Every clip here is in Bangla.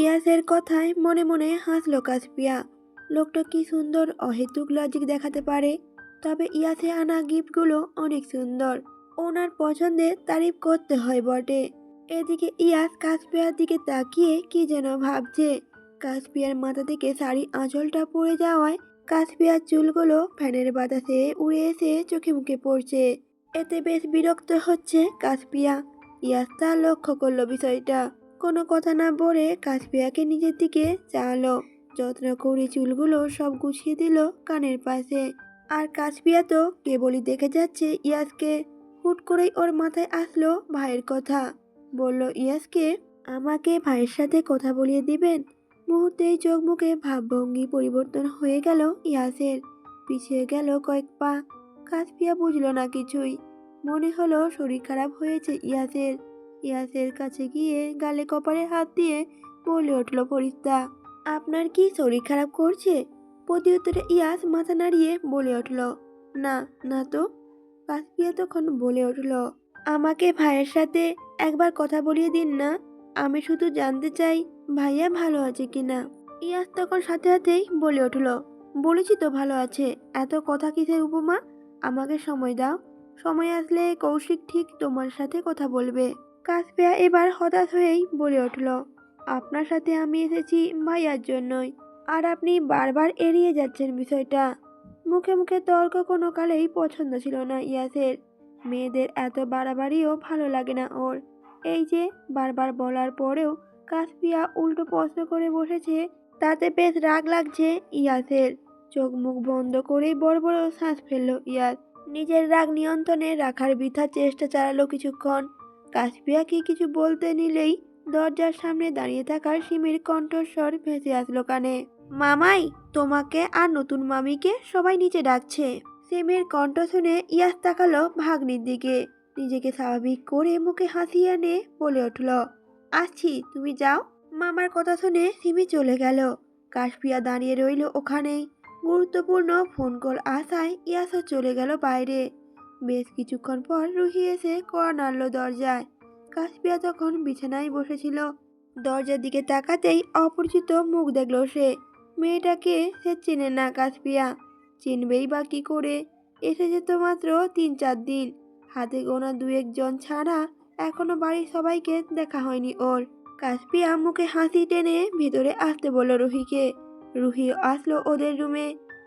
ইয়াসের কথায় মনে মনে হাসলো কাসপিয়া। লোকটা কি সুন্দর অহেতুক লজিক দেখাতে পারে। তবে ইয়াসে আনা গিফটগুলো অনেক সুন্দর, ওনার পছন্দের তারিফ করতে হয় বটে। এদিকে ইয়াস কাসপিয়ার দিকে তাকিয়ে কি যেন ভাবছে। কাসপিয়ার মাথা থেকে শাড়ি আঁচলটা পড়ে যাওয়ায় কাসপিয়ার চুলগুলো ফ্যানের বাতাসে উড়ে এসে চোখে মুখে পড়ছে। এতে বেশ বিরক্ত হচ্ছে কাসপিয়া। ইয়াস তা লক্ষ্য করলো বিষয়টা। কোনো কথা না বলে কাসপিয়াকে নিজের দিকে চালো। যত্ন করে চুলগুলো সব গুছিয়ে দিল কানের পাশে। আর কাসপিয়া তো কেবলই দেখে যাচ্ছে ইয়াসকে। হুট করেই ওর মাথায় আসলো ভাইয়ের কথা। বলল ইয়াসকে, আমাকে ভাইয়ের সাথে কথা বলিয়ে দিবেন। মুহূর্তেই চোখ মুখে ভাবভঙ্গি পরিবর্তন হয়ে গেল ইয়াসের। পিছিয়ে গেল কয়েক পা। কাসপিয়া বুঝলো না কিছুই। মনে হলো শরীর খারাপ হয়েছে ইয়াসের। ইয়াসের কাছে গিয়ে গালে কপালে হাত দিয়ে বলে উঠল ফরিস্তা, আপনার কি শরীর খারাপ করছে? প্রতি উত্তরে ইয়াস মাথা নাড়িয়ে বলে উঠল, না না তো। কাসপিয়া তখন বলে উঠল, আমাকে ভাইয়ের সাথে একবার কথা বলিয়ে দিন না। আমি শুধু জানতে চাই ভাইয়া ভালো আছে কিনা। ইয়াস তখন সাথে সাথেই বলে উঠল, বলেছি তো ভালো আছে, এত কথা কিসের উপমা। আমাকে সময় দাও, সময় আসলে কৌশিক ঠিক তোমার সাথে কথা বলবে। কাসপিয়া এবার হতাশ হয়েই বলে উঠল, আপনার সাথে আমি এসেছি ভাইয়ার জন্যই, আর আপনি বারবার এড়িয়ে যাচ্ছেন বিষয়টা। মুখে মুখে তর্ক কোনো কালেই পছন্দ ছিল না ইয়াসের। মেয়েদের এত বাড়াবাড়িও ভালো লাগে না ওর। এই যে বারবার বলার পরেও কাসপিয়া উল্টো প্রশ্ন করে বসেছে, তাতে বেশ রাগ লাগছে ইয়াসের। চোখ মুখ বন্ধ করেই বড় বড় শ্বাস ফেলল ইয়াস। নিজের রাগ নিয়ন্ত্রণে রাখার বৃথা চেষ্টা চালালো কিছুক্ষণ। কাসপিয়া কি কিছু বলতে নিলেই দরজার সামনে দাঁড়িয়ে থাকা সিমির কণ্ঠস্বর ভেসে আসলো কানে, মামাই, তোমাকে আর নতুন মামিকে সবাই নিচে ডাকছে। সিমির কণ্ঠ শুনে ইয়াস তাকালো ভাগ্নির দিকে। নিজেকে স্বাভাবিক করে মুখে হাসি এনে বলে উঠল, আসছি, তুমি যাও। মামার কথা শুনে সিমি চলে গেল। কাসপিয়া দাঁড়িয়ে রইল ওখানেই। গুরুত্বপূর্ণ ফোন কল আসায় ইয়াসও চলে গেল বাইরে। বেশ কিছুক্ষণ পর রুহি এসে কড়া নাড়ল দরজায়। কাসপিয়া তখন বিছানায় বসেছিল। দরজার দিকে তাকাতেই অপরিচিত মুখ দেখল সে। মেয়েটাকে সে চেনে না কাসপিয়া। চিনবেই বা কি করে? এসেছে তো মাত্র 3-4 দিন। হাতে গোনা 2-1 জন ছাড়া এখনো বাড়ির সবাইকে দেখা হয়নি ওর। কাসপিয়া মুখে হাসি টেনে ভিতরে আসতে বলল রুহিকে। রুহি আসলো ওদের রুমে।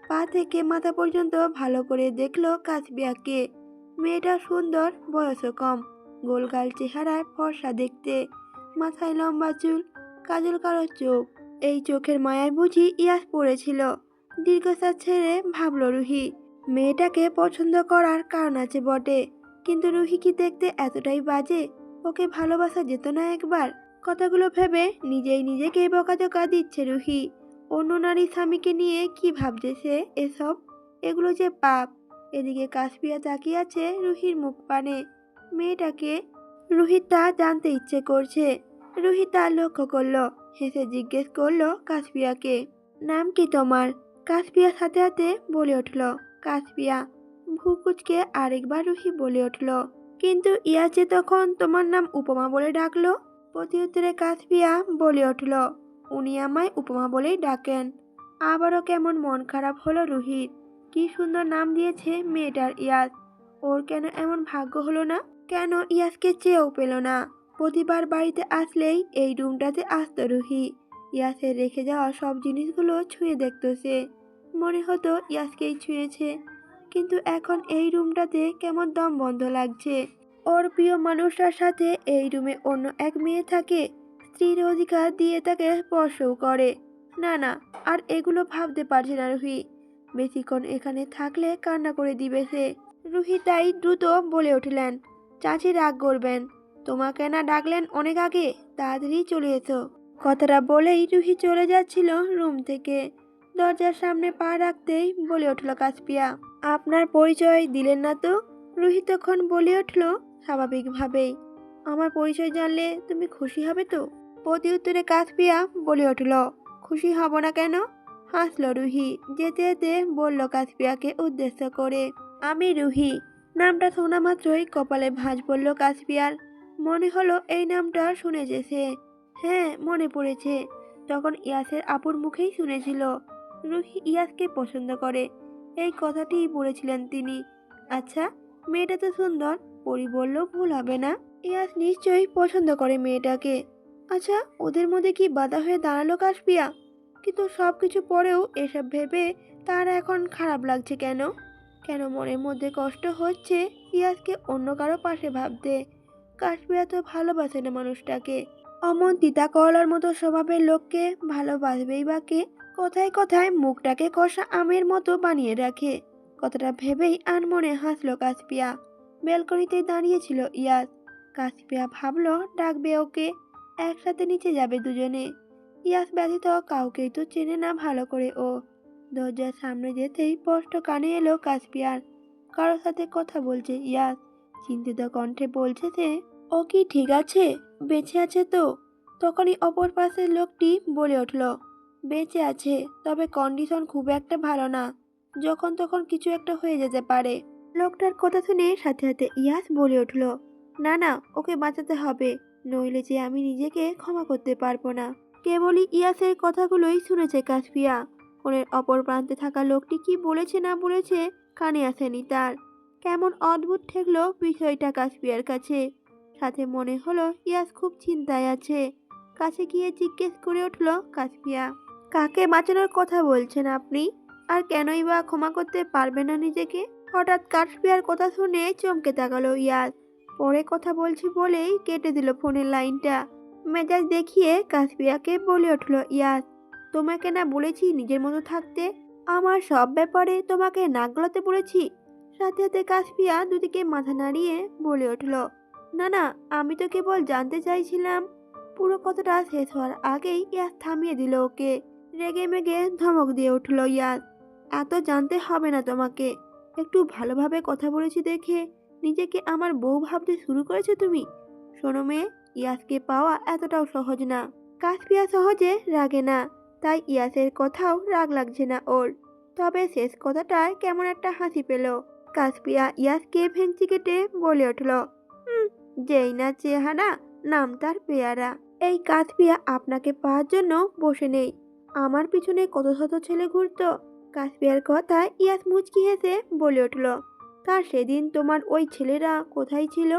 পা থেকে মাথা পর্যন্ত ভালো করে দেখলো কাসপিয়াকে। মেয়েটা সুন্দর, বয়সও কম, গোলগাল চেহারায় ফর্সা দেখতে, মাথায় লম্বা চুল, কাজল কালো চোখ। এই চোখের মায়ায় বুঝি ইয়াস পড়েছিল। দীর্ঘশ্বাস ছেড়ে ভাবল রুহি। মেয়েটাকে পছন্দ করার কারণ আছে বটে, কিন্তু রুহি কি দেখতে এতটাই বাজে? ওকে ভালোবাসা যেত না একবার? কথাগুলো ভেবে নিজেই নিজেকে বকাঝকা দিচ্ছে রুহি। অন্য নারী স্বামীকে নিয়ে কি ভাবছে সে এসব? এগুলো যে পাপ। এদিকে কাসপিয়া তাকিয়ে আছে রুহির মুখ পানে। মেয়েটাকে রুহি তা জানতে ইচ্ছে করছে। রুহি তা লক্ষ্য করলো, হেসে জিজ্ঞেস করলো কাসপিয়াকে, নাম কি তোমার? কাসপিয়া সাথে সাথে বলে উঠল, কাসপিয়া। ভুকুচকে আরেকবার রুহি বলে উঠল, কিন্তু ইয়াসে তখন তোমার নাম উপমা বলে ডাকলো। প্রতি উত্তরে কাসপিয়া বলে উঠল, উনি আমায় উপমা বলেই ডাকেন। আবারও কেমন মন খারাপ হলো রুহির। কি সুন্দর নাম দিয়েছে মেয়েটার ইয়াস। ওর কেন এমন ভাগ্য হলো না? কেন ইয়াসকে চেয়েও পেল না? প্রতিবার বাড়িতে আসলেই এই রুমটাতে আসতো রুহি। ইয়াসের রেখে যাওয়া সব জিনিসগুলো ছুঁয়ে দেখতো সে। মনে হতো ইয়াসকেই ছুঁয়েছে। কিন্তু এখন এই রুমটাতে কেমন দম বন্ধ লাগছে। ওর প্রিয় মানুষটার সাথে এই রুমে অন্য এক মেয়ে থাকে, স্ত্রীর অধিকার দিয়ে তাকে স্পর্শও করে। না না, আর এগুলো ভাবতে পারছে না রুহি। বেশিক্ষণ এখানে থাকলে কান্না করে দিবে সে। রুহি তাই দ্রুত বলে উঠলেন, চাচি রাগ করবেন, তোমাকে না ডাকলেন অনেক আগে, তাড়াতাড়ি চলে এসো। কথাটা বলেই রুহি চলে যাচ্ছিল রুম থেকে। দরজার সামনে পা রাখতেই বলে উঠল কাসপিয়া, আপনার পরিচয় দিলেন না তো? রুহি তখন বলে উঠল স্বাভাবিকভাবেই, আমার পরিচয় জানলে তুমি খুশি হবে তো? প্রতি উত্তরে কাসপিয়া বলে উঠল, খুশি হব না কেন? হাসল রুহি। যেতে যেতে বলল কাসপিয়াকে উদ্দেশ্য করে, আমি রুহি। নামটা শোনা মাত্রই কপালে ভাঁজ পড়ল কাসপিয়ার। মনে হলো এই নামটা শুনেছে সে। হ্যাঁ, মনে পড়েছে। তখন ইয়াসের আপুর মুখেই শুনেছিল রুহি ইয়াসকে পছন্দ করে। এই কথাটিই বলেছিলেন তিনি। আচ্ছা, মেয়েটা তো সুন্দর, পরি বললেও ভুল হবে না। ইয়াস নিশ্চয়ই পছন্দ করে মেয়েটাকে। আচ্ছা, ওদের মধ্যে কি বাধা হয়ে দাঁড়ালো কাশপিয়া? কিন্তু সবকিছু পরেও এসব ভেবে তার এখন খারাপ লাগছে কেন? কেন মনের মধ্যে কষ্ট হচ্ছে ইয়াসকে অন্য কারো পাশে ভাবতে? কাশপিয়া তো ভালোবাসে না মানুষটাকে। অমন তিতা করলার মতো স্বভাবের লোককে ভালোবাসবেই বা কে? কথায় কথায় মুখটাকে কষা আমের মতো বানিয়ে রাখে। কথাটা ভেবেই আনমনে হাসলো কাশপিয়া। ব্যালকনিতেই দাঁড়িয়েছিল ইয়াস। কাশপিয়া ভাবলো ডাকবে ওকে, একসাথে নিচে যাবে দুজনে। ইয়াস ব্যতীত কাউকেই তো চেনে না ভালো করে ও। দরজার সামনে যেতেই স্পষ্ট কানে এলো কাশপিয়ার। কারোর সাথে কথা বলছে ইয়াস। চিন্তিত কণ্ঠে বলছে সে, ও কি ঠিক আছে? বেঁচে আছে তো? তখনই অপর পাশের লোকটি বলে উঠল, বেঁচে আছে, তবে কন্ডিশন খুব একটা ভালো না। যখন তখন কিছু একটা হয়ে যেতে পারে। লোকটার কথা শুনে সাথে সাথে ইয়াস বলে উঠল, না না, ওকে বাঁচাতে হবে, নইলে যে আমি নিজেকে ক্ষমা করতে পারবো না। কেবলই ইয়াসের কথাগুলোই শুনেছে কাশপিয়া। ফোনের অপর প্রান্তে থাকা লোকটি কি বলেছে না বলেছে কানে আসেনি তার। কেমন অদ্ভুত ঠেকলো বিষয়টা কাশপিয়ার কাছে। সাথে মনে হলো ইয়াস খুব চিন্তায় আছে। কাছে গিয়ে জিজ্ঞেস করে উঠল কাশপিয়া, কাকে বাঁচানোর কথা বলছেন আপনি? আর কেনই বা ক্ষমা করতে পারবে না নিজেকে? হঠাৎ কাশপিয়ার কথা শুনে চমকে তাকালো ইয়াস। পরে কথা বলছি বলেই কেটে দিল ফোনের লাইনটা। মেজাজ দেখিয়ে কাশপিয়াকে বলে উঠল ইয়াস, তোমাকে না বলেছি নিজের মতো থাকতে? আমার সব ব্যাপারে তোমাকে নাক গলাতে বলেছি? সাথে সাথে কাশপিয়া দুদিকে মাথা নাড়িয়ে বলে উঠল, না না, আমি তো কেবল জানতে চাইছিলাম। পুরো কথাটা শেষ হওয়ার আগেই ইয়াস থামিয়ে দিল ওকে। রেগে মেগে ধমক দিয়ে উঠল ইয়াস, এত জানতে হবে না তোমাকে। একটু ভালোভাবে কথা বলেছি দেখে নিজেকে আমার বউ ভাবতে শুরু করেছো তুমি? শোনো মেয়ে, ইয়াসকে পাওয়া এতটাও সহজ না। কাশপিয়া সহজে রাগে না, তাই ইয়াসের কথাও রাগ লাগছে না ওর। তবে শেষ কথাটায় কেমন একটা হাসি পেল। কাশপিয়া ইয়াসকে ভেঙচি কেটে বলে উঠল, যেই না চেহারা, নাম তার পেয়ারা। এই কাশপিয়া আপনাকে পাওয়ার জন্য বসে নেই। আমার পিছনে কত শত ছেলে ঘুরতো। কাশপিয়ার কথায় ইয়াস মুচকি হেসে বলে উঠল, তার সেদিন তোমার ওই ছেলেরা কোথায় ছিল?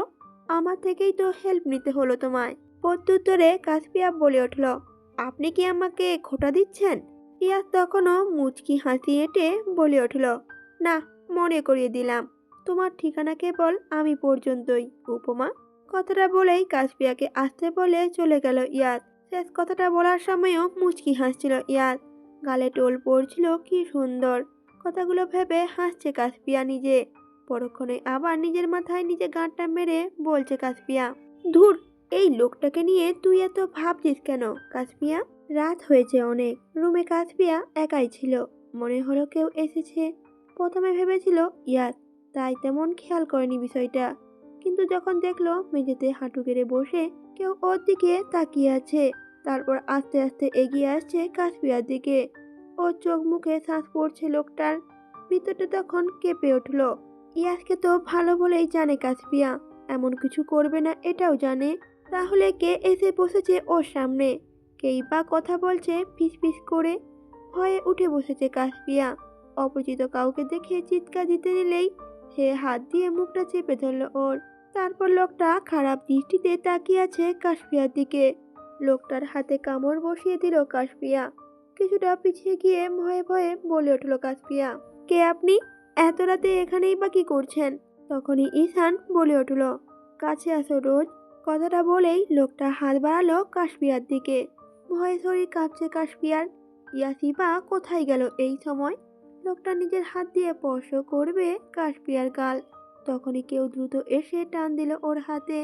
আমার থেকেই তো হেল্প নিতে হলো তোমায়। প্রত্যুত্তরে কাশপিয়া বলে উঠল, আপনি কি আমাকে খোঁটা দিচ্ছেন? ইয়াস তখনও মুচকি হাসি এঁটে বলে উঠল, না, মনে করিয়ে দিলাম, তোমার ঠিকানা কেবল আমি পর্যন্তই, উপমা। কথাটা বলেই কাশপিয়াকে আসতে বলে চলে গেল ইয়াস। শেষ কথাটা বলার সময়ও মুচকি হাসছিল ইয়াস। গালে টোল পড়ছিল কি সুন্দর। কথাগুলো ভেবে হাসছে কাশপিয়া নিজে। পরক্ষণে আবার নিজের মাথায় নিজে গাঁটটা মেরে বলছে কাশপিয়া, ধুর, এই লোকটাকে নিয়ে তুই এত ভাবছিস কেন কাশপিয়া? রাত হয়েছে অনেক। রুমে কাশপিয়া একাই ছিল। মনে হলো কেউ এসেছে। প্রথমে ভেবেছিল ইয়াস, তাই তেমন খেয়াল করেনি বিষয়টা। কিন্তু যখন দেখলো মেঝেতে হাঁটু গেড়ে বসে কেউ ওর দিকে তাকিয়ে আছে, তারপর আস্তে আস্তে এগিয়ে আসছে কাশপিয়ার দিকে। ওর চোখ মুখে শ্বাস পড়ছে লোকটার। ভিতরটা তখন কেঁপে উঠল। ইয়াসকে তো ভালো বলেই জানে কাশপিয়া, এমন কিছু করবে না এটাও জানে। তাহলে কে এসে বসেছে ওর সামনে? কেই বা কথা বলছে ফিস ফিস করে। ভয়ে উঠে বসেছে কাশপিয়া। অপরিচিত কাউকে দেখে চিৎকার দিতে নিলেই সে হাত দিয়ে মুখটা চেপে ধরল ওর। তারপর লোকটা খারাপ দৃষ্টিতে তাকিয়ে আছে কাশপিয়ার দিকে। লোকটার হাতে কামড় বসিয়ে দিল কাশপিয়া। কিছুটা পিছিয়ে গিয়ে ভয়ে ভয়ে বলে উঠল কাশপিয়া, কে আপনি? এত রাতে এখানেই বা কি করছেন? তখনই ঈশান বলে উঠল, কাছে আসো রোজ। কথাটা বলেই লোকটা হাত বাড়ালো কাশপিয়ার দিকে। ভয়ে শরীর কাঁপছে কাশপিয়ার। ইয়াসিবা কোথায় গেল এই সময়? লোকটা নিজের হাত দিয়ে স্পর্শ করবে কাশপিয়ার গাল। তখনই কেউ দ্রুত এসে টান দিল ওর হাতে।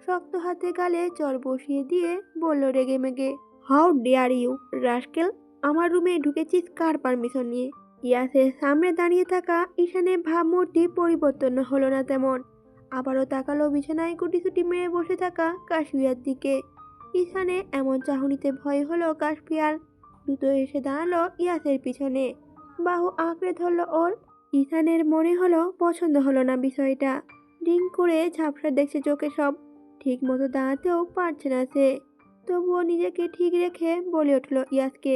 শক্ত হাতে গালে চড় বসিয়ে দিয়ে বলল রেগে মেগে, হাউ ডেয়ার ইউ রাস্কেল! আমার রুমে ঢুকেছিস কার পারমিশন নিয়ে? ইয়াসের সামনে দাঁড়িয়ে থাকা ঈশানের ভাবমূর্তি পরিবর্তন হলো না তেমন। আবারও তাকালো বিছানায় গুটিসুটি মেরে বসে থাকা কাশপিয়ার দিকে। ঈশানে এমন চাহনিতে ভয় হলো কাশপিয়ার। দ্রুত এসে দাঁড়ালো ইয়াসের পিছনে। বাহু আঁকড়ে ধরলো ওর। ঈশানের মনে হলো পছন্দ হলো না বিষয়টা। রিং করে ঝাপসা দেখছে চোখে সব। ঠিক মতো দাঁড়াতেও পারছে না সে। তবুও নিজেকে ঠিক রেখে বলে উঠল ইয়াসকে,